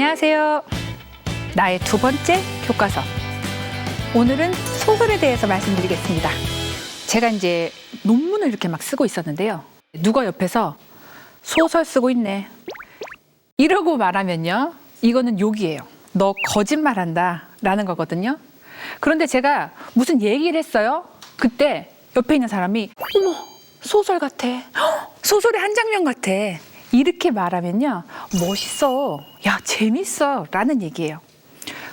안녕하세요. 나의 두 번째 교과서. 오늘은 소설에 대해서 말씀드리겠습니다. 제가 이제 논문을 이렇게 막 쓰고 있었는데요. 누가 옆에서 소설 쓰고 있네 이러고 말하면요, 이거는 욕이에요. 너 거짓말한다 라는 거거든요. 그런데 제가 무슨 얘기를 했어요. 그때 옆에 있는 사람이 어머, 소설 같아. 소설의 한 장면 같아. 이렇게 말하면요, 멋있어, 야 재밌어 라는 얘기예요.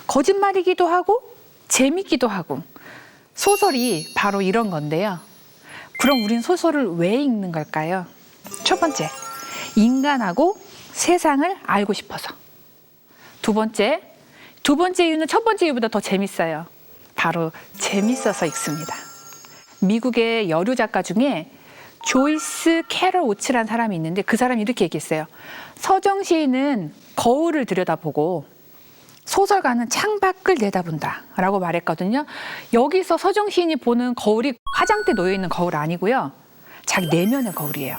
거짓말이기도 하고 재밌기도 하고. 소설이 바로 이런 건데요. 그럼 우린 소설을 왜 읽는 걸까요? 첫 번째, 인간하고 세상을 알고 싶어서. 두 번째 이유는 첫 번째 이유보다 더 재밌어요. 바로 재밌어서 읽습니다. 미국의 여류 작가 중에 조이스 캐럴 오츠라는 사람이 있는데, 그 사람이 이렇게 얘기했어요. 서정 시인은 거울을 들여다보고 소설가는 창밖을 내다본다 라고 말했거든요. 여기서 서정 시인이 보는 거울이 화장대에 놓여있는 거울 아니고요, 자기 내면의 거울이에요.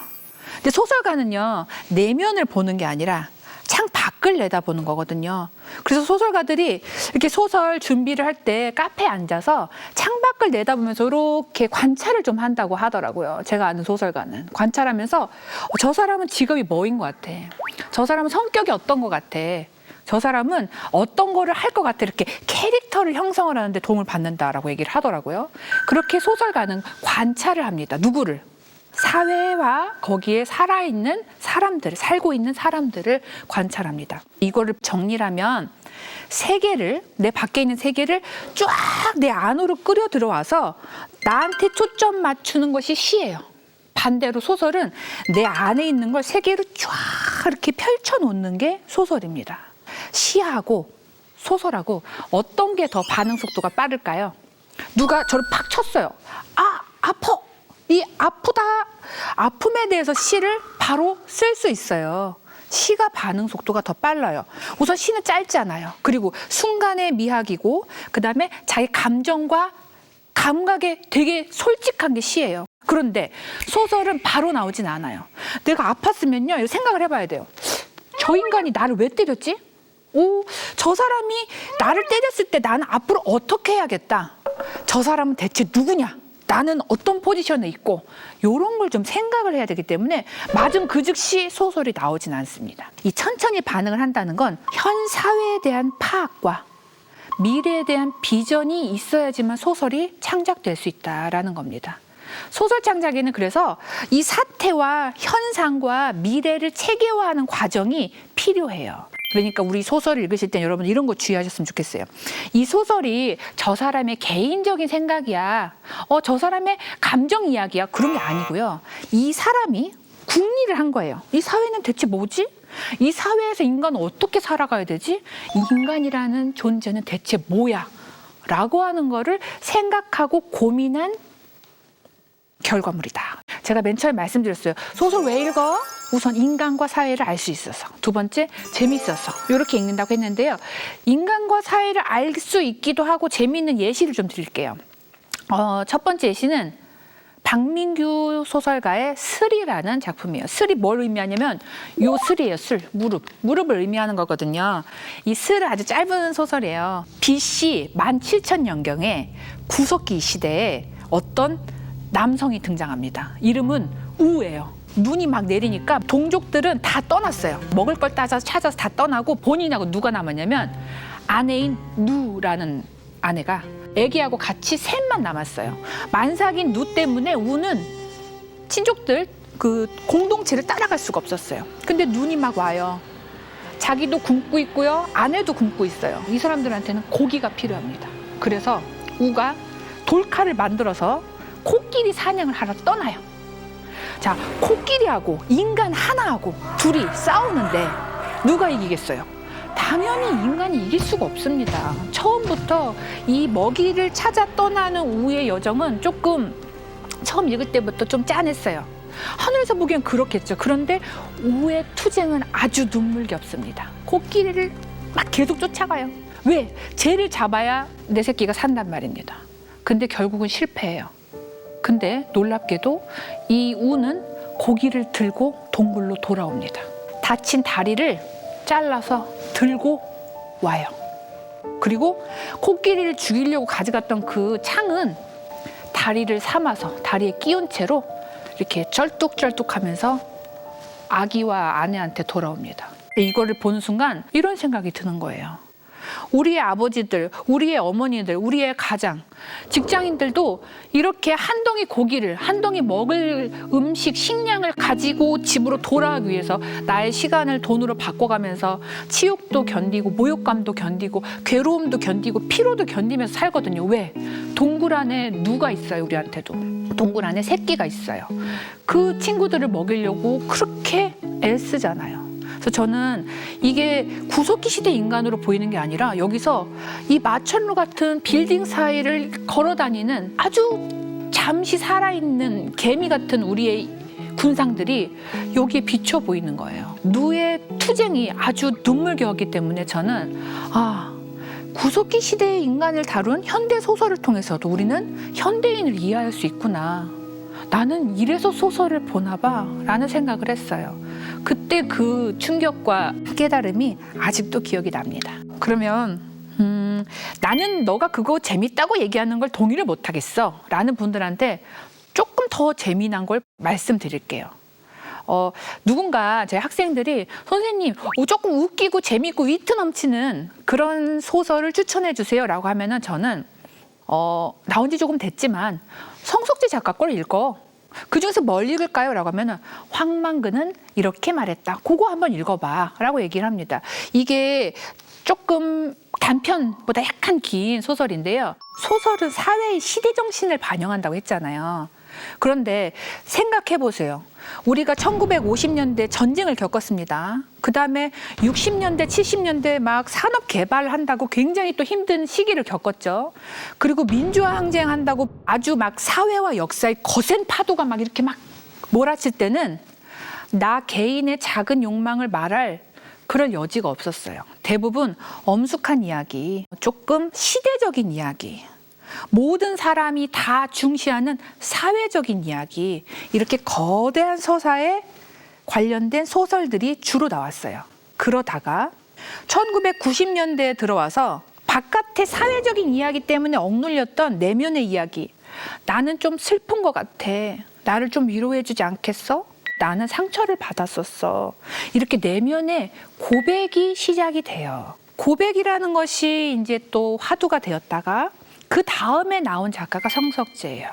근데 소설가는요, 내면을 보는 게 아니라 창밖을 내다보는 거거든요. 그래서 소설가들이 이렇게 소설 준비를 할 때 카페에 앉아서 창밖을 내다보면서 이렇게 관찰을 좀 한다고 하더라고요. 제가 아는 소설가는 관찰하면서 저 사람은 직업이 뭐인 것 같아, 저 사람은 성격이 어떤 것 같아, 저 사람은 어떤 거를 할 것 같아, 이렇게 캐릭터를 형성을 하는데 도움을 받는다라고 얘기를 하더라고요. 그렇게 소설가는 관찰을 합니다. 누구를? 사회와 거기에 살아있는 사람들, 살고 있는 사람들을 관찰합니다. 이거를 정리하면 세계를, 내 밖에 있는 세계를 쫙 내 안으로 끌어 들어와서 나한테 초점 맞추는 것이 시예요. 반대로 소설은 내 안에 있는 걸 세계로 쫙 이렇게 펼쳐놓는 게 소설입니다. 시하고 소설하고 어떤 게 더 반응 속도가 빠를까요? 누가 저를 팍 쳤어요. 아, 아파. 이 아프다. 아픔에 대해서 시를 바로 쓸 수 있어요. 시가 반응 속도가 더 빨라요. 우선 시는 짧잖아요. 그리고 순간의 미학이고, 그 다음에 자기 감정과 감각에 되게 솔직한 게 시예요. 그런데 소설은 바로 나오진 않아요. 내가 아팠으면요, 생각을 해봐야 돼요. 저 인간이 나를 왜 때렸지? 오, 저 사람이 나를 때렸을 때 나는 앞으로 어떻게 해야겠다. 저 사람은 대체 누구냐? 나는 어떤 포지션에 있고, 이런 걸 좀 생각을 해야 되기 때문에 맞은 그 즉시 소설이 나오진 않습니다. 이 천천히 반응을 한다는 건 현 사회에 대한 파악과 미래에 대한 비전이 있어야지만 소설이 창작될 수 있다라는 겁니다. 소설 창작에는 그래서 이 사태와 현상과 미래를 체계화하는 과정이 필요해요. 그러니까 우리 소설을 읽으실 때 여러분 이런 거 주의하셨으면 좋겠어요. 이 소설이 저 사람의 개인적인 생각이야, 저 사람의 감정 이야기야, 그런 게 아니고요. 이 사람이 궁리를 한 거예요. 이 사회는 대체 뭐지? 이 사회에서 인간은 어떻게 살아가야 되지? 인간이라는 존재는 대체 뭐야? 라고 하는 거를 생각하고 고민한 결과물이다. 제가 맨 처음에 말씀드렸어요. 소설 왜 읽어? 우선 인간과 사회를 알 수 있어서. 두 번째, 재밌어서. 이렇게 읽는다고 했는데요. 인간과 사회를 알 수 있기도 하고 재미있는 예시를 좀 드릴게요. 첫 번째 예시는 박민규 소설가의 슬이라는 작품이에요. 슬이 뭘 의미하냐면 요 슬이에요. 슬, 무릎을 의미하는 거거든요. 이 슬은 아주 짧은 소설이에요. BC 17,000년경에 구석기 시대에 어떤 남성이 등장합니다. 이름은 우예요. 눈이 막 내리니까 동족들은 다 떠났어요. 먹을 걸 찾아서 다 떠나고 본인하고 누가 남았냐면 아내인 누라는 아내가 애기하고 같이 셋만 남았어요. 만삭인 누 때문에 우는 친족들 그 공동체를 따라갈 수가 없었어요. 근데 눈이 막 와요. 자기도 굶고 있고요, 아내도 굶고 있어요. 이 사람들한테는 고기가 필요합니다. 그래서 우가 돌칼을 만들어서 코끼리 사냥을 하러 떠나요. 자, 코끼리하고 인간 하나하고 둘이 싸우는데 누가 이기겠어요? 당연히 인간이 이길 수가 없습니다. 처음부터 이 먹이를 찾아 떠나는 우의 여정은 조금 처음 읽을 때부터 좀 짠했어요. 하늘에서 보기엔 그렇겠죠. 그런데 우의 투쟁은 아주 눈물겹습니다. 코끼리를 막 계속 쫓아가요. 왜? 쟤를 잡아야 내 새끼가 산단 말입니다. 근데 결국은 실패해요. 근데 놀랍게도 이 우는 고기를 들고 동굴로 돌아옵니다. 다친 다리를 잘라서 들고 와요. 그리고 코끼리를 죽이려고 가져갔던 그 창은 다리를 삼아서 다리에 끼운 채로 이렇게 쩔뚝쩔뚝하면서 아기와 아내한테 돌아옵니다. 이거를 보는 순간 이런 생각이 드는 거예요. 우리의 아버지들, 우리의 어머니들, 우리의 가장, 직장인들도 이렇게 한 덩이 고기를, 한 덩이 먹을 음식, 식량을 가지고 집으로 돌아가기 위해서 나의 시간을 돈으로 바꿔가면서 치욕도 견디고 모욕감도 견디고 괴로움도 견디고 피로도 견디면서 살거든요. 왜? 동굴 안에 누가 있어요, 우리한테도. 동굴 안에 새끼가 있어요. 그 친구들을 먹이려고 그렇게 애쓰잖아요. 그래서 저는 이게 구석기 시대 인간으로 보이는 게 아니라 여기서 이 마천루 같은 빌딩 사이를 걸어 다니는 아주 잠시 살아있는 개미 같은 우리의 군상들이 여기에 비쳐 보이는 거예요. 누의 투쟁이 아주 눈물겨웠기 때문에 저는 구석기 시대의 인간을 다룬 현대 소설을 통해서도 우리는 현대인을 이해할 수 있구나. 나는 이래서 소설을 보나 봐 라는 생각을 했어요. 그때 그 충격과 깨달음이 아직도 기억이 납니다. 그러면 나는 너가 그거 재밌다고 얘기하는 걸 동의를 못하겠어 라는 분들한테 조금 더 재미난 걸 말씀드릴게요. 누군가 제 학생들이 선생님 조금 웃기고 재밌고 위트 넘치는 그런 소설을 추천해 주세요 라고 하면은 저는 나온 지 조금 됐지만 성석재 작가 걸 읽어. 그중에서 뭘 읽을까요? 라고 하면은 황만근은 이렇게 말했다. 그거 한번 읽어봐 라고 얘기를 합니다. 이게 조금 단편보다 약간 긴 소설인데요. 소설은 사회의 시대 정신을 반영한다고 했잖아요. 그런데 생각해 보세요. 우리가 1950년대 전쟁을 겪었습니다. 그 다음에 60년대, 70년대 막 산업 개발한다고 굉장히 또 힘든 시기를 겪었죠. 그리고 민주화 항쟁한다고 아주 막 사회와 역사의 거센 파도가 막 이렇게 막 몰아칠 때는 나 개인의 작은 욕망을 말할 그럴 여지가 없었어요. 대부분 엄숙한 이야기, 조금 시대적인 이야기, 모든 사람이 다 중시하는 사회적인 이야기, 이렇게 거대한 서사에 관련된 소설들이 주로 나왔어요. 그러다가 1990년대에 들어와서 바깥의 사회적인 이야기 때문에 억눌렸던 내면의 이야기, 나는 좀 슬픈 것 같아, 나를 좀 위로해주지 않겠어? 나는 상처를 받았었어. 이렇게 내면의 고백이 시작이 돼요. 고백이라는 것이 이제 또 화두가 되었다가 그 다음에 나온 작가가 성석재예요.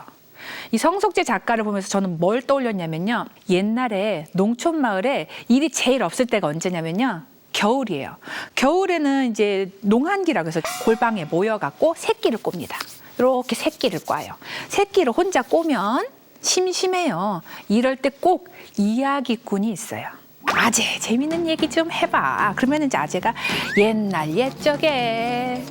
이 성석재 작가를 보면서 저는 뭘 떠올렸냐면요. 옛날에 농촌 마을에 일이 제일 없을 때가 언제냐면요. 겨울이에요. 겨울에는 이제 농한기라고 해서 골방에 모여갖고 새끼를 꼽니다. 이렇게 새끼를 꽈요. 새끼를 혼자 꼬면 심심해요. 이럴 때 꼭 이야기꾼이 있어요. 아재, 재밌는 얘기 좀 해봐. 그러면 이제 아재가 옛날 옛적에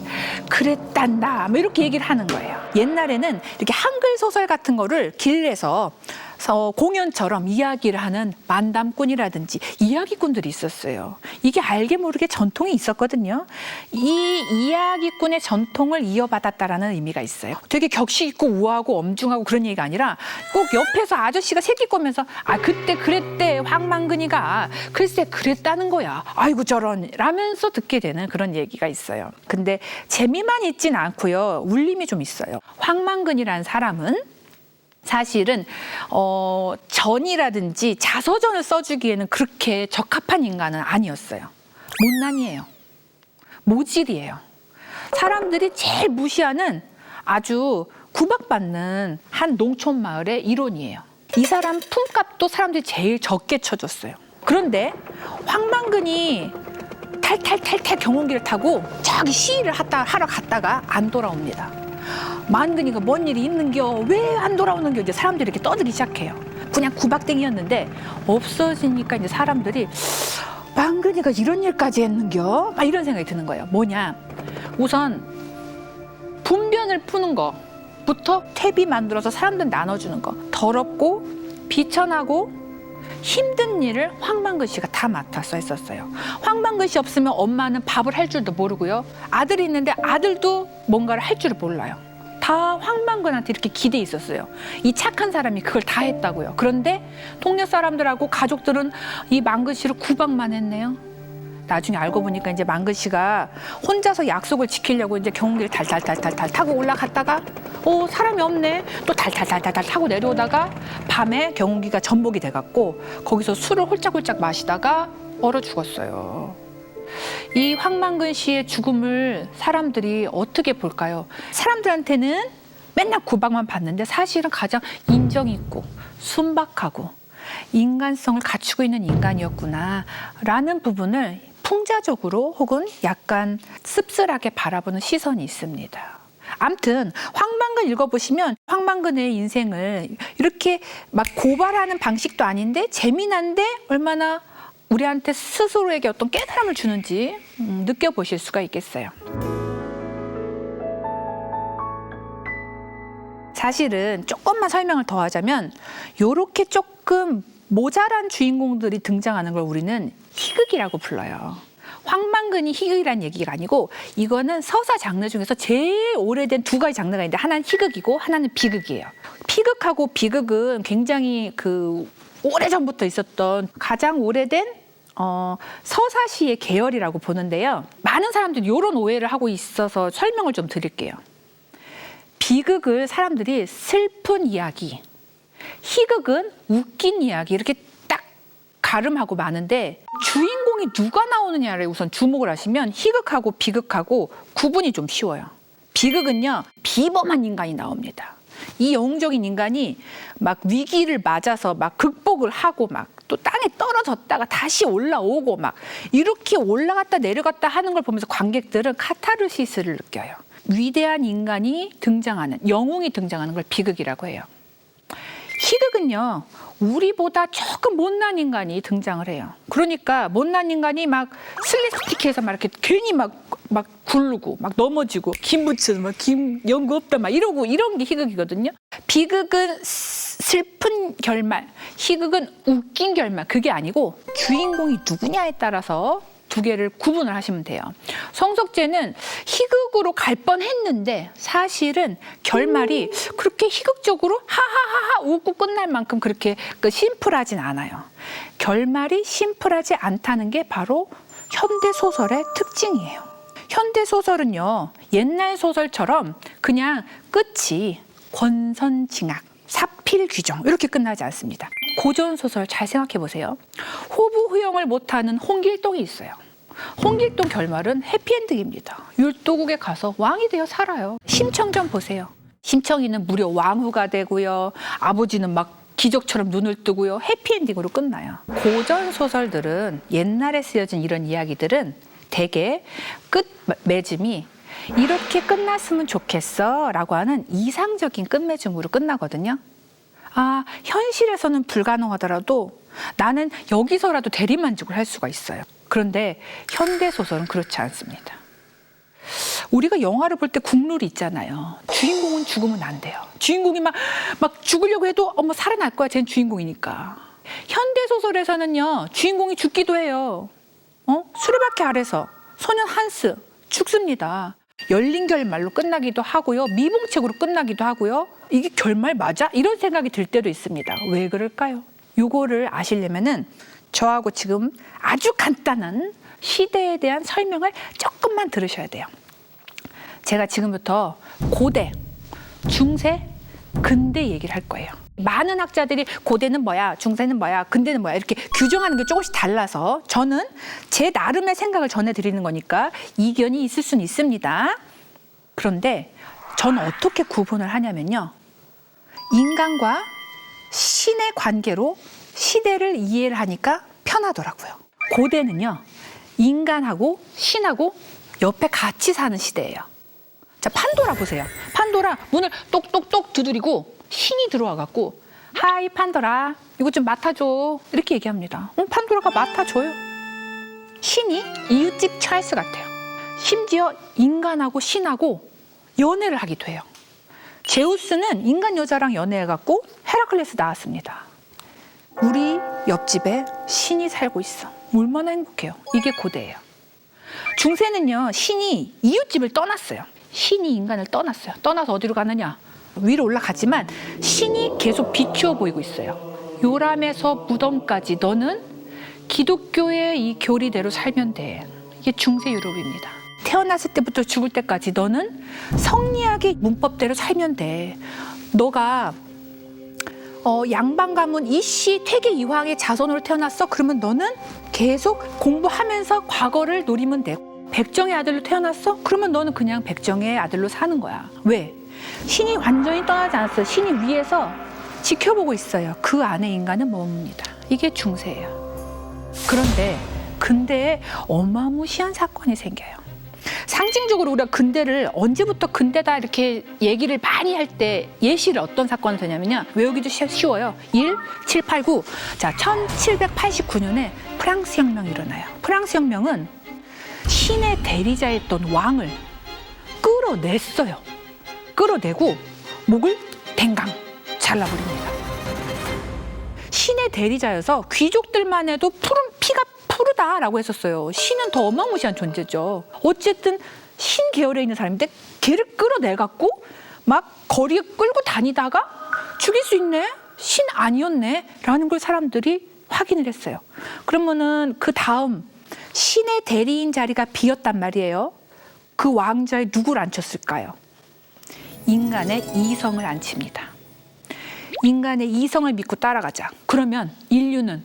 그랬단다, 뭐 이렇게 얘기를 하는 거예요. 옛날에는 이렇게 한글 소설 같은 거를 길에서 공연처럼 이야기를 하는 만담꾼이라든지 이야기꾼들이 있었어요. 이게 알게 모르게 전통이 있었거든요. 이 이야기꾼의 전통을 이어받았다라는 의미가 있어요. 되게 격식 있고 우아하고 엄중하고 그런 얘기가 아니라 꼭 옆에서 아저씨가 새끼 꼬면서 그때 그랬대, 황만근이가 글쎄 그랬다는 거야, 아이고 저런, 라면서 듣게 되는 그런 얘기가 있어요. 근데 재미만 있진 않고요, 울림이 좀 있어요. 황만근이라는 사람은 사실은 전이라든지 자서전을 써주기에는 그렇게 적합한 인간은 아니었어요. 못난이에요. 모질이에요. 사람들이 제일 무시하는 아주 구박받는 한 농촌 마을의 일원이에요. 이 사람 품값도 사람들이 제일 적게 쳐줬어요. 그런데 황만근이 탈탈탈탈 경운기를 타고 저기 시위를 하러 갔다가 안 돌아옵니다. 만근이가 뭔 일이 있는겨? 왜 안 돌아오는겨? 이제 사람들이 이렇게 떠들기 시작해요. 그냥 구박댕이였는데 없어지니까 이제 사람들이 만근이가 이런 일까지 했는겨? 막 이런 생각이 드는 거예요. 뭐냐? 우선 분변을 푸는 거부터 퇴비 만들어서 사람들 나눠주는 거. 더럽고 비천하고 힘든 일을 황만근 씨가 다 맡아서 했었어요. 황만근 씨 없으면 엄마는 밥을 할 줄도 모르고요. 아들이 있는데 아들도 뭔가를 할 줄을 몰라요. 다 황만근한테 이렇게 기대에 있었어요. 이 착한 사람이 그걸 다 했다고요. 그런데 동네 사람들하고 가족들은 이 만근 씨를 구박만 했네요. 나중에 알고 보니까 이제 망근 씨가 혼자서 약속을 지키려고 이제 경운기를 달달달달달 타고 올라갔다가 사람이 없네. 또 달달달달달 타고 내려오다가 밤에 경운기가 전복이 돼갖고 거기서 술을 홀짝홀짝 마시다가 얼어 죽었어요. 이 황망근 씨의 죽음을 사람들이 어떻게 볼까요? 사람들한테는 맨날 구박만 받는데 사실은 가장 인정 있고 순박하고 인간성을 갖추고 있는 인간이었구나 라는 부분을 풍자적으로 혹은 약간 씁쓸하게 바라보는 시선이 있습니다. 아무튼 황망근 읽어보시면 황망근의 인생을 이렇게 막 고발하는 방식도 아닌데 재미난데 얼마나 우리한테 스스로에게 어떤 깨달음을 주는지 느껴보실 수가 있겠어요. 사실은 조금만 설명을 더 하자면 이렇게 조금 모자란 주인공들이 등장하는 걸 우리는 희극이라고 불러요. 황망근이 희극이라는 얘기가 아니고 이거는 서사 장르 중에서 제일 오래된 두 가지 장르가 있는데 하나는 희극이고 하나는 비극이에요. 희극하고 비극은 굉장히 오래전부터 있었던 가장 오래된 서사시의 계열이라고 보는데요. 많은 사람들이 이런 오해를 하고 있어서 설명을 좀 드릴게요. 비극을 사람들이 슬픈 이야기, 희극은 웃긴 이야기 이렇게 딱 가름하고 마는데 주인공이 누가 나오느냐를 우선 주목을 하시면 희극하고 비극하고 구분이 좀 쉬워요. 비극은요, 비범한 인간이 나옵니다. 이 영웅적인 인간이 막 위기를 맞아서 막 극복을 하고 막 또 땅에 떨어졌다가 다시 올라오고 막 이렇게 올라갔다 내려갔다 하는 걸 보면서 관객들은 카타르시스를 느껴요. 위대한 인간이 등장하는, 영웅이 등장하는 걸 비극이라고 해요. 희극은요, 우리보다 조금 못난 인간이 등장을 해요. 그러니까 못난 인간이 막 슬립스틱해서 막 이렇게 괜히 막 굴르고 막 넘어지고 김부츠는 막 연구 없다 막 이러고 이런 게 희극이거든요. 비극은 슬픈 결말, 희극은 웃긴 결말. 그게 아니고 주인공이 누구냐에 따라서 두 개를 구분을 하시면 돼요. 성석재는 희극으로 갈 뻔했는데 사실은 결말이 그렇게 희극적으로 하하하하 웃고 끝날 만큼 그렇게 심플하진 않아요. 결말이 심플하지 않다는 게 바로 현대소설의 특징이에요. 현대소설은요, 옛날 소설처럼 그냥 끝이 권선징악, 사필귀정 이렇게 끝나지 않습니다. 고전소설 잘 생각해 보세요. 호부후영을 못하는 홍길동이 있어요. 홍길동 결말은 해피엔딩입니다. 율도국에 가서 왕이 되어 살아요. 심청전 보세요. 심청이는 무려 왕후가 되고요. 아버지는 막 기적처럼 눈을 뜨고요. 해피엔딩으로 끝나요. 고전소설들은 옛날에 쓰여진 이런 이야기들은 대개 끝 맺음이 이렇게 끝났으면 좋겠어 라고 하는 이상적인 끝맺음으로 끝나거든요. 아, 현실에서는 불가능하더라도 나는 여기서라도 대리만족을 할 수가 있어요. 그런데 현대소설은 그렇지 않습니다. 우리가 영화를 볼 때 국룰이 있잖아요. 주인공은 죽으면 안 돼요. 주인공이 막 죽으려고 해도 살아날 거야. 쟤는 주인공이니까. 현대소설에서는요, 주인공이 죽기도 해요. 수레바퀴 아래서 소년 한스 죽습니다. 열린 결말로 끝나기도 하고요. 미봉책으로 끝나기도 하고요. 이게 결말 맞아? 이런 생각이 들 때도 있습니다. 왜 그럴까요? 요거를 아시려면은 저하고 지금 아주 간단한 시대에 대한 설명을 조금만 들으셔야 돼요. 제가 지금부터 고대, 중세, 근대 얘기를 할 거예요. 많은 학자들이 고대는 뭐야, 중세는 뭐야, 근대는 뭐야 이렇게 규정하는 게 조금씩 달라서 저는 제 나름의 생각을 전해드리는 거니까 이견이 있을 수는 있습니다. 그런데 저는 어떻게 구분을 하냐면요. 인간과 신의 관계로 시대를 이해를 하니까 편하더라고요. 고대는요. 인간하고 신하고 옆에 같이 사는 시대예요. 자, 판도라 보세요. 판도라 문을 똑똑똑 두드리고 신이 들어와갖고 하이 판도라 이거 좀 맡아줘 이렇게 얘기합니다. 판도라가 맡아줘요. 신이 이웃집 찰스 같아요. 심지어 인간하고 신하고 연애를 하기도 해요. 제우스는 인간 여자랑 연애해갖고 헤라클레스 낳았습니다. 우리 옆집에 신이 살고 있어. 얼마나 행복해요. 이게 고대예요. 중세는요. 신이 이웃집을 떠났어요. 신이 인간을 떠났어요. 떠나서 어디로 가느냐? 위로 올라가지만 신이 계속 비추어 보이고 있어요. 요람에서 무덤까지 너는 기독교의 이 교리대로 살면 돼. 이게 중세 유럽입니다. 태어났을 때부터 죽을 때까지 너는 성리학의 문법대로 살면 돼. 너가 양반 가문 이씨 퇴계 이황의 자손으로 태어났어? 그러면 너는 계속 공부하면서 과거를 노리면 돼. 백정의 아들로 태어났어? 그러면 너는 그냥 백정의 아들로 사는 거야. 왜? 신이 완전히 떠나지 않았어요. 신이 위에서 지켜보고 있어요. 그 안에 인간은 머뭅니다. 이게 중세예요. 그런데 근대에 어마무시한 사건이 생겨요. 상징적으로 우리가 근대를 언제부터 근대다 이렇게 얘기를 많이 할 때 예시를 어떤 사건이 되냐면요. 외우기도 쉬워요. 1, 7, 8, 9. 자, 1789년에 프랑스 혁명이 일어나요. 프랑스 혁명은 신의 대리자였던 왕을 끌어냈어요. 끌어내고 목을 댕강 잘라버립니다. 신의 대리자여서 귀족들만 해도 피가 푸르다라고 했었어요. 신은 더 어마무시한 존재죠. 어쨌든 신 계열에 있는 사람인데 걔를 끌어내갖고 막 거리에 끌고 다니다가 죽일 수 있네? 신 아니었네? 라는 걸 사람들이 확인을 했어요. 그러면은 그 다음 신의 대리인 자리가 비었단 말이에요. 그 왕자에 누구를 앉혔을까요? 인간의 이성을 앉힙니다. 인간의 이성을 믿고 따라가자. 그러면 인류는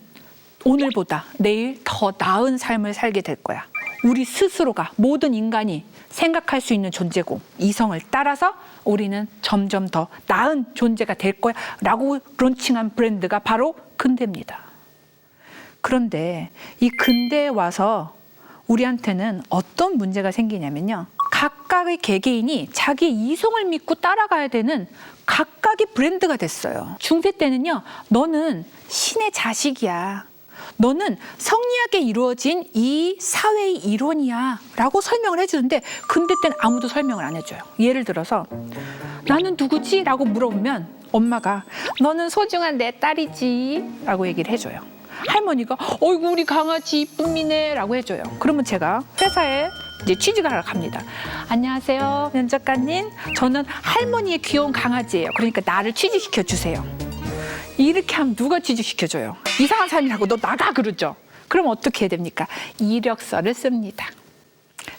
오늘보다 내일 더 나은 삶을 살게 될 거야. 우리 스스로가 모든 인간이 생각할 수 있는 존재고 이성을 따라서 우리는 점점 더 나은 존재가 될 거야 라고 론칭한 브랜드가 바로 근대입니다. 그런데 이 근대에 와서 우리한테는 어떤 문제가 생기냐면요. 각각의 개개인이 자기의 이성을 믿고 따라가야 되는 각각의 브랜드가 됐어요. 중세 때는요. 너는 신의 자식이야. 너는 성리학에 이루어진 이 사회의 일원이야 라고 설명을 해주는데 근대 때는 아무도 설명을 안 해줘요. 예를 들어서 나는 누구지? 라고 물어보면 엄마가 너는 소중한 내 딸이지 라고 얘기를 해줘요. 할머니가 어이구 우리 강아지 이쁨이네 라고 해줘요. 그러면 제가 회사에 이제 취직을 하러 갑니다. 안녕하세요 면접관님, 저는 할머니의 귀여운 강아지예요. 그러니까 나를 취직시켜 주세요. 이렇게 하면 누가 취직시켜줘요? 이상한 사람이라고 너 나가 그러죠. 그럼 어떻게 해야 됩니까? 이력서를 씁니다.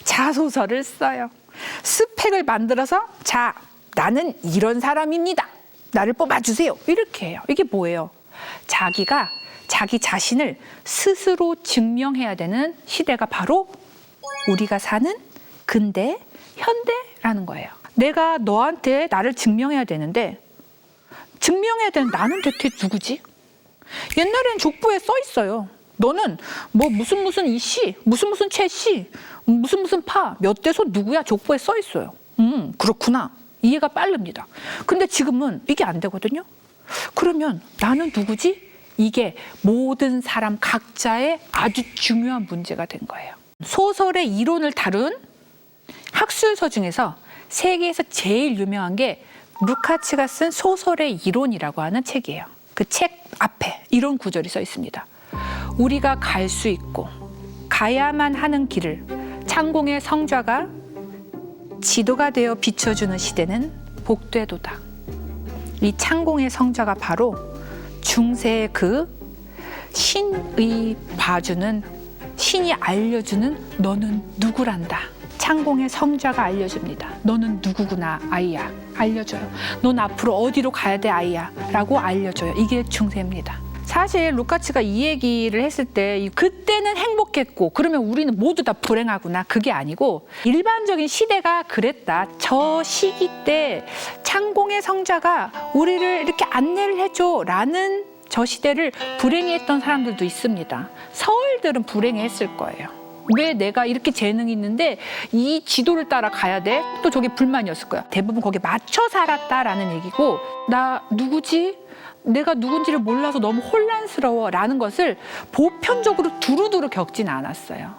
자소서를 써요. 스펙을 만들어서 자 나는 이런 사람입니다. 나를 뽑아주세요. 이렇게 해요. 이게 뭐예요? 자기가 자기 자신을 스스로 증명해야 되는 시대가 바로 우리가 사는 근대, 현대라는 거예요. 내가 너한테 나를 증명해야 되는데 증명해야 되는 나는 대체 누구지? 옛날엔 족보에 써 있어요. 너는 뭐 무슨 이씨, 무슨 최씨, 무슨 파, 몇 대손 누구야? 족보에 써 있어요. 그렇구나. 이해가 빠릅니다. 근데 지금은 이게 안 되거든요. 그러면 나는 누구지? 이게 모든 사람 각자의 아주 중요한 문제가 된 거예요. 소설의 이론을 다룬 학술서 중에서 세계에서 제일 유명한 게 루카치가 쓴 소설의 이론이라고 하는 책이에요. 그 책 앞에 이런 구절이 써 있습니다. 우리가 갈 수 있고 가야만 하는 길을 창공의 성좌가 지도가 되어 비춰주는 시대는 복되도다. 이 창공의 성좌가 바로 중세의 그 신의 봐주는, 신이 알려주는 너는 누구란다. 창공의 성좌가 알려줍니다. 너는 누구구나 아이야. 알려줘요. 넌 앞으로 어디로 가야 돼 아이야 라고 알려줘요. 이게 중세입니다. 사실 루카치가 이 얘기를 했을 때 그때는 행복했고 그러면 우리는 모두 다 불행하구나 그게 아니고 일반적인 시대가 그랬다. 저 시기 때 창공의 성자가 우리를 이렇게 안내를 해줘 라는 저 시대를 불행해했던 사람들도 있습니다. 서울들은 불행했을 거예요. 왜 내가 이렇게 재능이 있는데 이 지도를 따라 가야 돼? 또 저게 불만이었을 거야. 대부분 거기에 맞춰 살았다라는 얘기고 나 누구지? 내가 누군지를 몰라서 너무 혼란스러워 라는 것을 보편적으로 두루두루 겪지는 않았어요.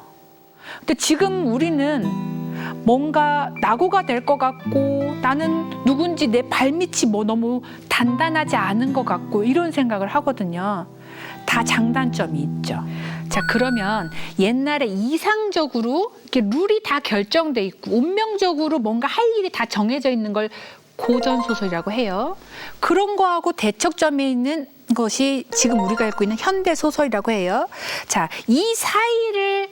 근데 지금 우리는 뭔가 낙오가 될 것 같고 나는 누군지 내 발밑이 뭐 너무 단단하지 않은 것 같고 이런 생각을 하거든요. 다 장단점이 있죠. 자, 그러면 옛날에 이상적으로 이렇게 룰이 다 결정돼 있고 운명적으로 뭔가 할 일이 다 정해져 있는 걸 고전소설이라고 해요. 그런 거하고 대척점에 있는 것이 지금 우리가 읽고 있는 현대소설이라고 해요. 자, 이 사이를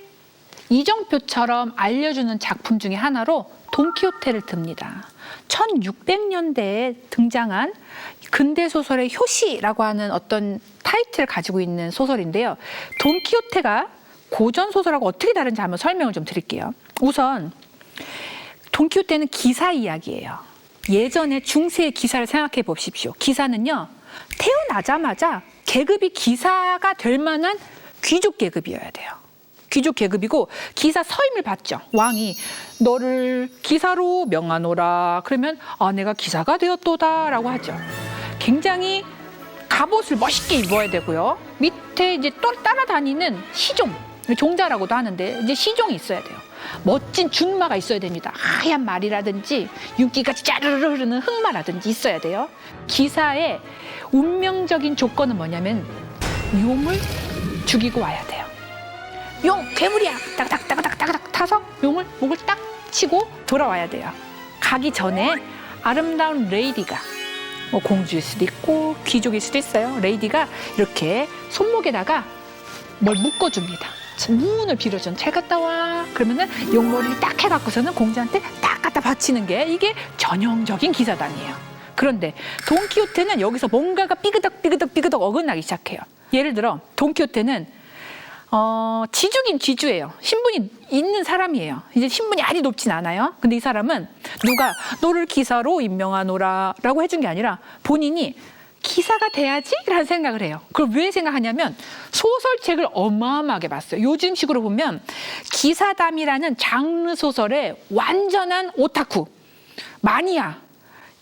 이정표처럼 알려주는 작품 중에 하나로 돈키호테를 듭니다. 1600년대에 등장한 근대소설의 효시라고 하는 어떤 타이틀을 가지고 있는 소설인데요. 돈키호테가 고전소설하고 어떻게 다른지 한번 설명을 좀 드릴게요. 우선 돈키호테는 기사 이야기예요. 예전에 중세의 기사를 생각해 보십시오. 기사는요, 태어나자마자 계급이 기사가 될 만한 귀족 계급이어야 돼요. 귀족 계급이고 기사 서임을 받죠. 왕이 너를 기사로 명하노라. 그러면 내가 기사가 되었도다 라고 하죠. 굉장히 갑옷을 멋있게 입어야 되고요. 밑에 이제 또 따라다니는 시종, 종자라고도 하는데 이제 시종이 있어야 돼요. 멋진 준마가 있어야 됩니다. 하얀 말이라든지 윤기같이 짜르르 흐르는 흑마라든지 있어야 돼요. 기사의 운명적인 조건은 뭐냐면 용을 죽이고 와야 돼요. 용, 괴물이야. 따그닥 타서 용을 목을 딱 치고 돌아와야 돼요. 가기 전에 아름다운 레이디가, 뭐 공주일 수도 있고 귀족일 수도 있어요. 레이디가 이렇게 손목에다가 뭘 묶어줍니다. 무운을 빌어준 잘 갔다 와. 그러면은 용머리를 딱 해갖고서는 공주한테 딱 갖다 바치는 게 이게 전형적인 기사단이에요. 그런데 돈키호테는 여기서 뭔가가 삐그덕 어긋나기 시작해요. 예를 들어 돈키호테는 지주긴 지주예요. 신분이 있는 사람이에요. 이제 신분이 아주 높진 않아요. 근데 이 사람은 누가 너를 기사로 임명하노라 라고 해준 게 아니라 본인이 기사가 돼야지? 라는 생각을 해요. 그걸 왜 생각하냐면 소설책을 어마어마하게 봤어요. 요즘식으로 보면 기사담이라는 장르 소설의 완전한 오타쿠, 마니아,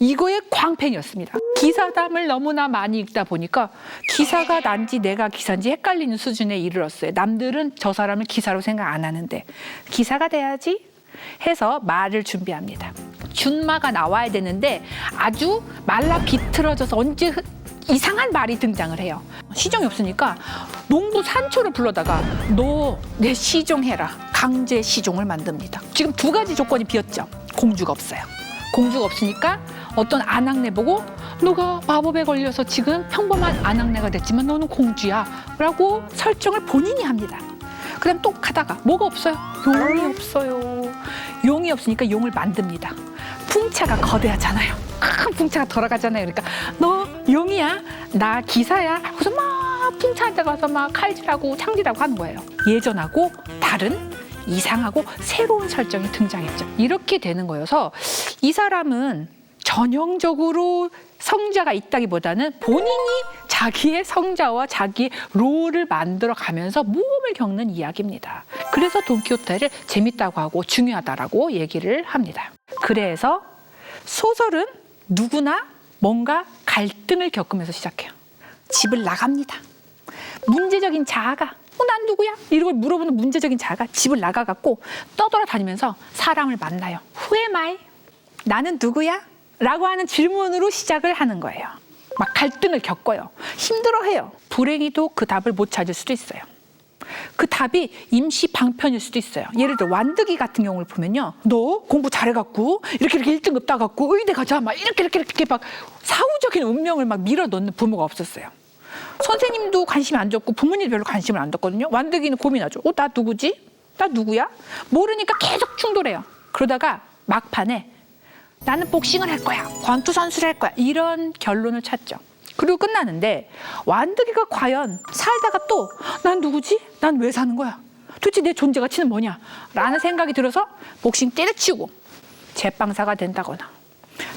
이거의 광팬이었습니다. 기사담을 너무나 많이 읽다 보니까 기사가 난지 내가 기사인지 헷갈리는 수준에 이르렀어요. 남들은 저 사람을 기사로 생각 안 하는데 기사가 돼야지 해서 말을 준비합니다. 준마가 나와야 되는데 아주 말라 비틀어져서 언제 이상한 말이 등장을 해요. 시종이 없으니까 농부 산초를 불러다가 너 내 시종해라. 강제 시종을 만듭니다. 지금 두 가지 조건이 비었죠. 공주가 없어요. 공주가 없으니까 어떤 아낙네 보고 너가 마법에 걸려서 지금 평범한 아낙네가 됐지만 너는 공주야 라고 설정을 본인이 합니다. 그다음 또 가다가 뭐가 없어요? 용이 없어요. 용이 없으니까 용을 만듭니다. 풍차가 거대하잖아요. 큰 풍차가 돌아가잖아요. 그러니까 너 용이야? 나 기사야? 그래서 막 풍차한테 가서 막 칼질하고 창질하고 하는 거예요. 예전하고 다른 이상하고 새로운 설정이 등장했죠. 이렇게 되는 거여서 이 사람은 전형적으로 성자가 있다기보다는 본인이 자기의 성자와 자기의 롤을 만들어 가면서 모험을 겪는 이야기입니다. 그래서 돈키호테를 재밌다고 하고 중요하다라고 얘기를 합니다. 그래서 소설은 누구나 뭔가 갈등을 겪으면서 시작해요. 집을 나갑니다. 문제적인 자아가 난 누구야? 이런 걸 물어보는 문제적인 자아가 집을 나가갖고 떠돌아다니면서 사람을 만나요. Who am I? 나는 누구야? 라고 하는 질문으로 시작을 하는 거예요. 막 갈등을 겪어요. 힘들어해요. 불행히도 그 답을 못 찾을 수도 있어요. 그 답이 임시 방편일 수도 있어요. 예를 들어 완득이 같은 경우를 보면요. 너 공부 잘해갖고 이렇게 1등급 따갖고 의대 가자 막 이렇게 막 사후적인 운명을 막 밀어넣는 부모가 없었어요. 선생님도 관심이 안 줬고 부모님도 별로 관심을 안 줬거든요. 완득이는 고민하죠. 나 누구지? 나 누구야? 모르니까 계속 충돌해요. 그러다가 막판에 나는 복싱을 할 거야. 권투 선수를 할 거야. 이런 결론을 찾죠. 그리고 끝나는데 완득이가 과연 살다가 또 난 누구지? 난 왜 사는 거야? 도대체 내 존재 가치는 뭐냐? 라는 생각이 들어서 복싱 때려치우고 제빵사가 된다거나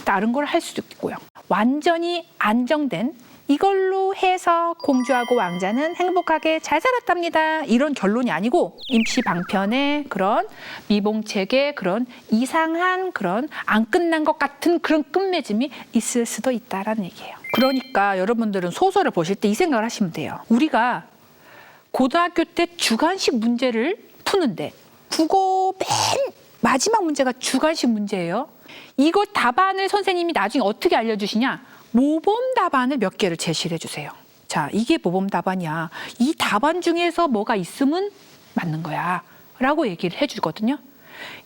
다른 걸 할 수도 있고요. 완전히 안정된 이걸로 해서 공주하고 왕자는 행복하게 잘 살았답니다. 이런 결론이 아니고 임시 방편의 그런 미봉책의 그런 이상한 그런 안 끝난 것 같은 그런 끝맺음이 있을 수도 있다라는 얘기예요. 그러니까 여러분들은 소설을 보실 때 이 생각을 하시면 돼요. 우리가 고등학교 때 주관식 문제를 푸는데 국어 맨 마지막 문제가 주관식 문제예요. 이거 답안을 선생님이 나중에 어떻게 알려주시냐? 모범 답안을 몇 개를 제시를 해주세요. 자, 이게 모범 답안이야. 이 답안 중에서 뭐가 있으면 맞는 거야. 라고 얘기를 해주거든요.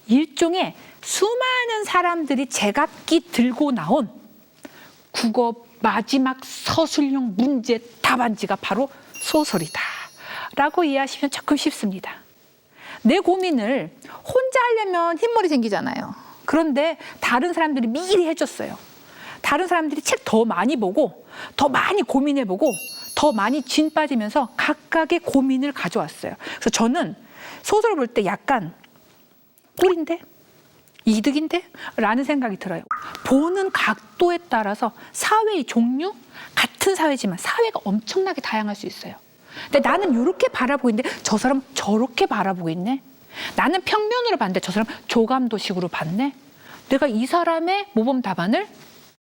일종의 수많은 사람들이 제각기 들고 나온 국어 마지막 서술형 문제 답안지가 바로 소설이다 라고 이해하시면 조금 쉽습니다. 내 고민을 혼자 하려면 흰머리 생기잖아요. 그런데 다른 사람들이 미리 해줬어요. 다른 사람들이 책 더 많이 보고 더 많이 고민해보고 더 많이 진 빠지면서 각각의 고민을 가져왔어요. 그래서 저는 소설을 볼 때 약간 꿀인데? 이득인데? 라는 생각이 들어요. 보는 각도에 따라서 사회의 종류, 같은 사회지만 사회가 엄청나게 다양할 수 있어요. 근데 나는 이렇게 바라보고 있는데 저 사람 저렇게 바라보고 있네. 나는 평면으로 봤는데 저 사람 조감도식으로 봤네. 내가 이 사람의 모범 답안을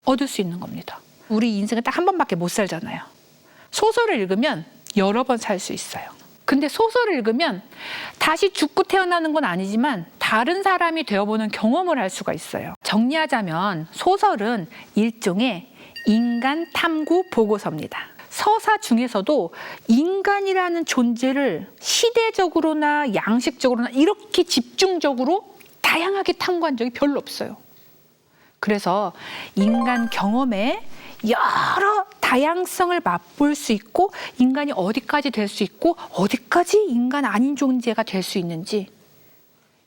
얻을 수 있는 겁니다. 우리 인생은 딱 한 번밖에 못 살잖아요. 소설을 읽으면 여러 번 살 수 있어요. 근데 소설을 읽으면 다시 죽고 태어나는 건 아니지만 다른 사람이 되어보는 경험을 할 수가 있어요. 정리하자면 소설은 일종의 인간 탐구 보고서입니다. 서사 중에서도 인간이라는 존재를 시대적으로나 양식적으로나 이렇게 집중적으로 다양하게 탐구한 적이 별로 없어요. 그래서 인간 경험에 여러 다양성을 맛볼 수 있고 인간이 어디까지 될 수 있고 어디까지 인간 아닌 존재가 될 수 있는지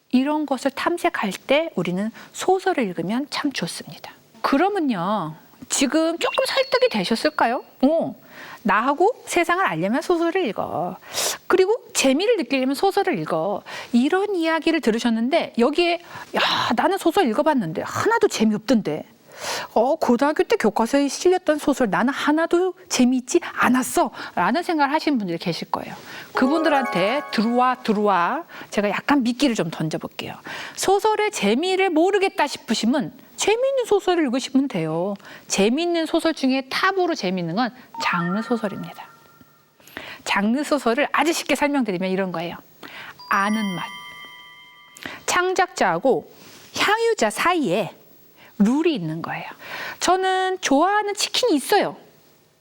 이런 것을 탐색할 때 우리는 소설을 읽으면 참 좋습니다. 그러면요, 지금 조금 설득이 되셨을까요? 나하고 세상을 알려면 소설을 읽어. 그리고 재미를 느끼려면 소설을 읽어. 이런 이야기를 들으셨는데 여기에 나는 소설 읽어봤는데 하나도 재미없던데. 고등학교 때 교과서에 실렸던 소설 나는 하나도 재미있지 않았어 라는 생각을 하시는 분들이 계실 거예요. 그분들한테 들어와 제가 약간 미끼를 좀 던져볼게요. 소설의 재미를 모르겠다 싶으시면 재미있는 소설을 읽으시면 돼요. 재미있는 소설 중에 탑으로 재미있는 건 장르 소설입니다. 장르 소설을 아주 쉽게 설명드리면 이런 거예요. 아는 맛. 창작자하고 향유자 사이에 룰이 있는 거예요. 저는 좋아하는 치킨이 있어요.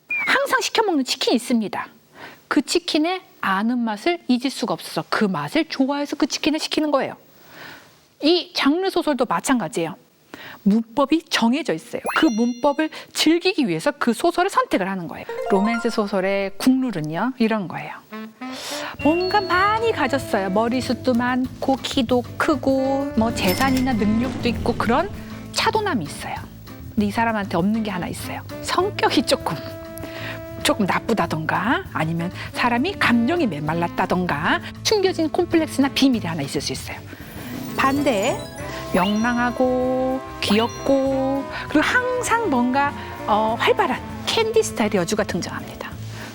항상 시켜 먹는 치킨이 있습니다. 그 치킨의 아는 맛을 잊을 수가 없어서 그 맛을 좋아해서 그 치킨을 시키는 거예요. 이 장르 소설도 마찬가지예요. 문법이 정해져 있어요. 그 문법을 즐기기 위해서 그 소설을 선택을 하는 거예요. 로맨스 소설의 국룰은요, 이런 거예요. 뭔가 많이 가졌어요. 머리숱도 많고 키도 크고 뭐 재산이나 능력도 있고 그런 차도남이 있어요. 근데 이 사람한테 없는 게 하나 있어요. 성격이 조금 나쁘다던가 아니면 사람이 감정이 메말랐다던가 숨겨진 콤플렉스나 비밀이 하나 있을 수 있어요. 반대에 명랑하고 귀엽고 그리고 항상 뭔가 활발한 캔디 스타일의 여주가 등장합니다.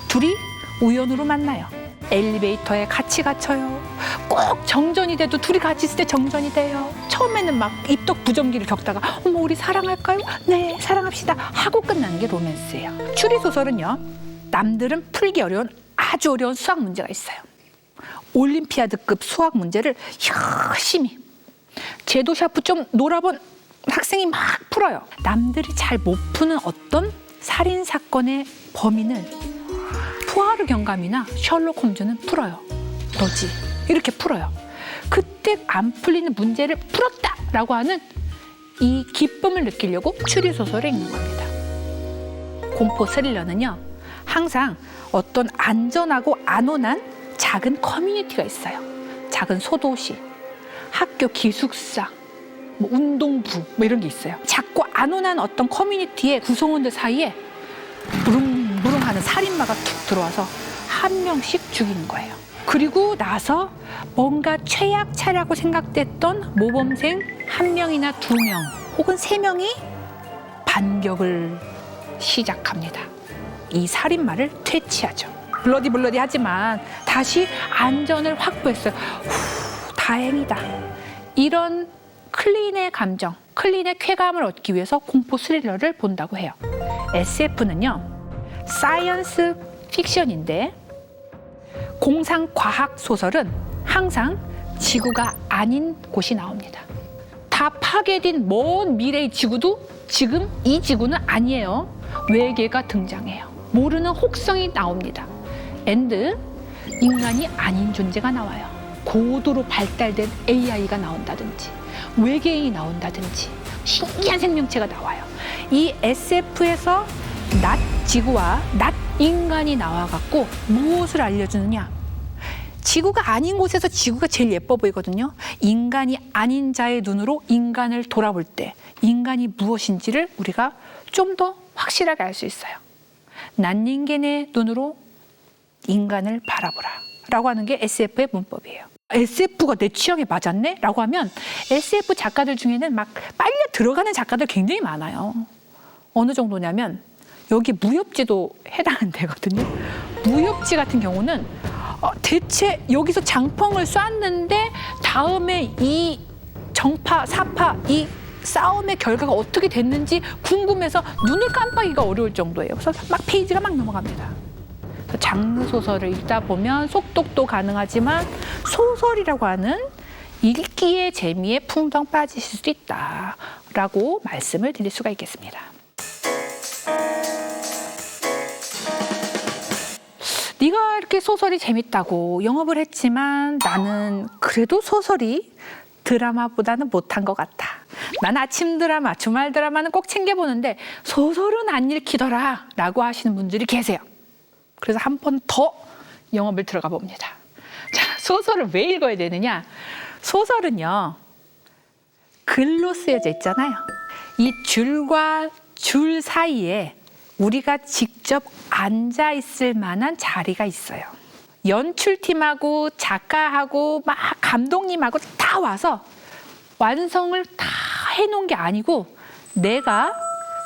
둘이 우연으로 만나요. 엘리베이터에 같이 갇혀요. 꼭 정전이 돼도 둘이 같이 있을 때 정전이 돼요. 처음에는 막 입덕 부정기를 겪다가 어머 우리 사랑할까요? 네 사랑합시다 하고 끝나는 게 로맨스예요. 추리소설은요, 남들은 풀기 어려운 아주 어려운 수학 문제가 있어요. 올림피아드급 수학 문제를 열심히 제도 샤프 좀 놀아본 학생이 막 풀어요. 남들이 잘 못 푸는 어떤 살인사건의 범인을 푸아르 경감이나 셜록 홈즈는 풀어요. 너지? 이렇게 풀어요. 그때 안 풀리는 문제를 풀었다라고 하는 이 기쁨을 느끼려고 추리소설을 읽는 겁니다. 공포 스릴러는요, 항상 어떤 안전하고 안온한 작은 커뮤니티가 있어요. 작은 소도시, 학교 기숙사, 뭐 운동부 뭐 이런 게 있어요. 작고 안온한 어떤 커뮤니티의 구성원들 사이에 무릉무릉하는 살인마가 툭 들어와서 한 명씩 죽이는 거예요. 그리고 나서 뭔가 최약차라고 생각됐던 모범생 한 명이나 두 명 혹은 세 명이 반격을 시작합니다. 이 살인마를 퇴치하죠. 블러디 하지만 다시 안전을 확보했어요. 다행이다. 이런 클린의 감정, 클린의 쾌감을 얻기 위해서 공포 스릴러를 본다고 해요. SF는요, 사이언스 픽션인데 공상과학 소설은 항상 지구가 아닌 곳이 나옵니다. 다 파괴된 먼 미래의 지구도 지금 이 지구는 아니에요. 외계가 등장해요. 모르는 혹성이 나옵니다. 인간이 아닌 존재가 나와요. 고도로 발달된 AI가 나온다든지 외계인이 나온다든지 신기한 생명체가 나와요. 이 SF에서 낮 지구와 낮 인간이 나와갖고 무엇을 알려주느냐? 지구가 아닌 곳에서 지구가 제일 예뻐 보이거든요. 인간이 아닌 자의 눈으로 인간을 돌아볼 때 인간이 무엇인지를 우리가 좀 더 확실하게 알 수 있어요. 난닝겐의 눈으로 인간을 바라보라 라고 하는 게 SF의 문법이에요. SF가 내 취향에 맞았네? 라고 하면 SF 작가들 중에는 막 빨려 들어가는 작가들 굉장히 많아요. 어느 정도냐면 여기 무협지도 해당은 되거든요. 무협지 같은 경우는 대체 여기서 장펑을 쐈는데 다음에 이 정파, 사파, 이 싸움의 결과가 어떻게 됐는지 궁금해서 눈을 깜빡이기가 어려울 정도예요. 그래서 막 페이지가 막 넘어갑니다. 장르 소설을 읽다 보면 속독도 가능하지만 소설이라고 하는 읽기의 재미에 풍덩 빠지실 수도 있다라고 말씀을 드릴 수가 있겠습니다. 네가 이렇게 소설이 재밌다고 영업을 했지만 나는 그래도 소설이 드라마보다는 못한 것 같아. 난 아침 드라마, 주말 드라마는 꼭 챙겨보는데 소설은 안 읽히더라 라고 하시는 분들이 계세요. 그래서 한 번 더 영업을 들어가 봅니다. 자, 소설을 왜 읽어야 되느냐? 소설은요, 글로 쓰여져 있잖아요. 이 줄과 줄 사이에 우리가 직접 앉아 있을 만한 자리가 있어요. 연출팀하고 작가하고 막 감독님하고 다 와서 완성을 다 해놓은 게 아니고 내가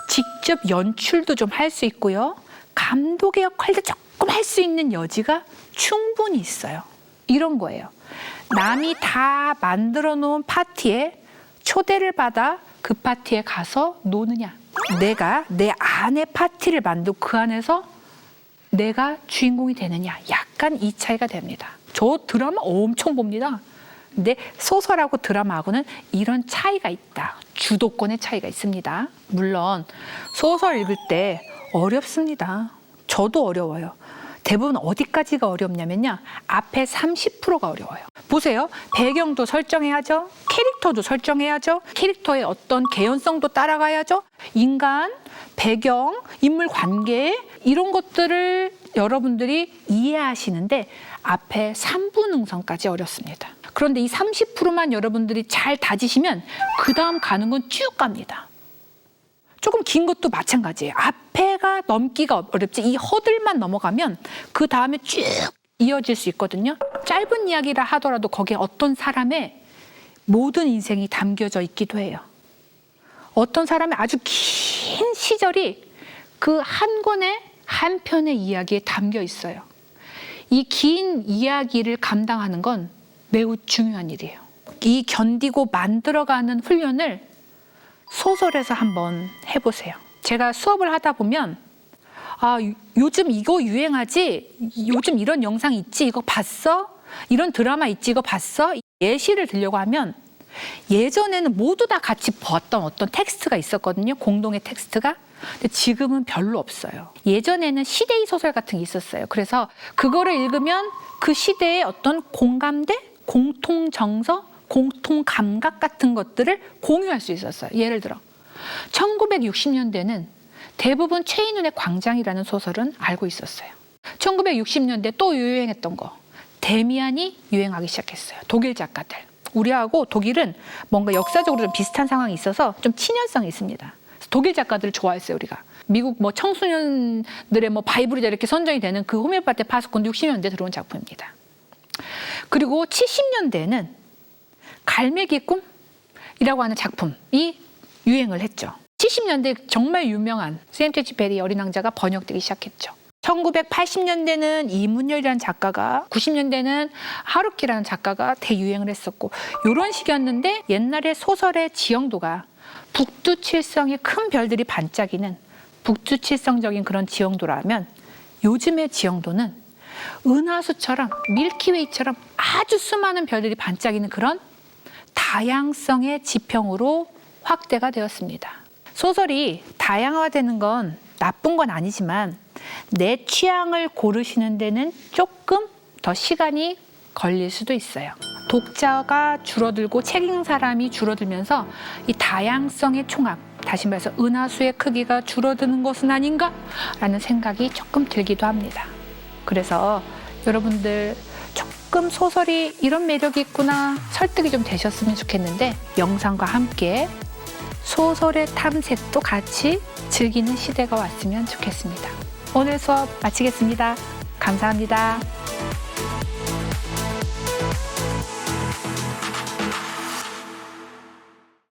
직접 연출도 좀 할 수 있고요. 감독의 역할도 조금 할 수 있는 여지가 충분히 있어요. 이런 거예요. 남이 다 만들어 놓은 파티에 초대를 받아 그 파티에 가서 노느냐. 내가 내 안에 파티를 만들고 그 안에서 내가 주인공이 되느냐. 약간 이 차이가 됩니다. 저 드라마 엄청 봅니다. 근데 소설하고 드라마하고는 이런 차이가 있다. 주도권의 차이가 있습니다. 물론 소설 읽을 때 어렵습니다. 저도 어려워요. 대부분 어디까지가 어렵냐면요. 앞에 30%가 어려워요. 보세요. 배경도 설정해야죠. 캐릭터도 설정해야죠. 캐릭터의 어떤 개연성도 따라가야죠. 인간, 배경, 인물 관계 이런 것들을 여러분들이 이해하시는데 앞에 3분 응선까지 어렵습니다. 그런데 이 30%만 여러분들이 잘 다지시면 그 다음 가는 건 쭉 갑니다. 조금 긴 것도 마찬가지예요. 앞에가 넘기가 어렵지 이 허들만 넘어가면 그 다음에 쭉 이어질 수 있거든요. 짧은 이야기라 하더라도 거기에 어떤 사람의 모든 인생이 담겨져 있기도 해요. 어떤 사람의 아주 긴 시절이 그 한 권의 한 편의 이야기에 담겨 있어요. 이 긴 이야기를 감당하는 건 매우 중요한 일이에요. 이 견디고 만들어가는 훈련을 소설에서 한번 해보세요. 제가 수업을 하다 보면 요즘 이거 유행하지? 요즘 이런 영상 있지? 이거 봤어? 이런 드라마 있지? 이거 봤어? 예시를 들려고 하면 예전에는 모두 다 같이 봤던 어떤 텍스트가 있었거든요. 공동의 tek스트가. 근데 지금은 별로 없어요. 예전에는 시대의 소설 같은 게 있었어요. 그래서 그거를 읽으면 그 시대의 어떤 공감대, 공통 정서, 공통 감각 같은 것들을 공유할 수 있었어요. 예를 들어 1960년대는 대부분 최인훈의 광장이라는 소설은 알고 있었어요. 1960년대 또 유행했던 거 데미안이 유행하기 시작했어요. 독일 작가들. 우리하고 독일은 뭔가 역사적으로 좀 비슷한 상황이 있어서 좀 친연성이 있습니다. 독일 작가들을 좋아했어요. 우리가 미국 뭐 청소년들의 뭐 바이블이다 이렇게 선정이 되는 그 호메오파티 파스콘도 60년대에 들어온 작품입니다. 그리고 70년대에는 갈매기 꿈이라고 하는 작품이 유행을 했죠. 70년대 정말 유명한 세임테치베리 어린 왕자가 번역되기 시작했죠. 1980년대는 이문열이라는 작가가, 90년대는 하루키라는 작가가 대유행을 했었고 이런 식이었는데 옛날에 소설의 지형도가 북두칠성의 큰 별들이 반짝이는 북두칠성적인 그런 지형도라면 요즘의 지형도는 은하수처럼 밀키웨이처럼 아주 수많은 별들이 반짝이는 그런 다양성의 지평으로 확대가 되었습니다. 소설이 다양화되는 건 나쁜 건 아니지만 내 취향을 고르시는 데는 조금 더 시간이 걸릴 수도 있어요. 독자가 줄어들고 책 읽는 사람이 줄어들면서 이 다양성의 총합, 다시 말해서 은하수의 크기가 줄어드는 것은 아닌가? 라는 생각이 조금 들기도 합니다. 그래서 여러분들 조금 소설이 이런 매력이 있구나 설득이 좀 되셨으면 좋겠는데 영상과 함께 소설의 탐색도 같이 즐기는 시대가 왔으면 좋겠습니다. 오늘 수업 마치겠습니다. 감사합니다.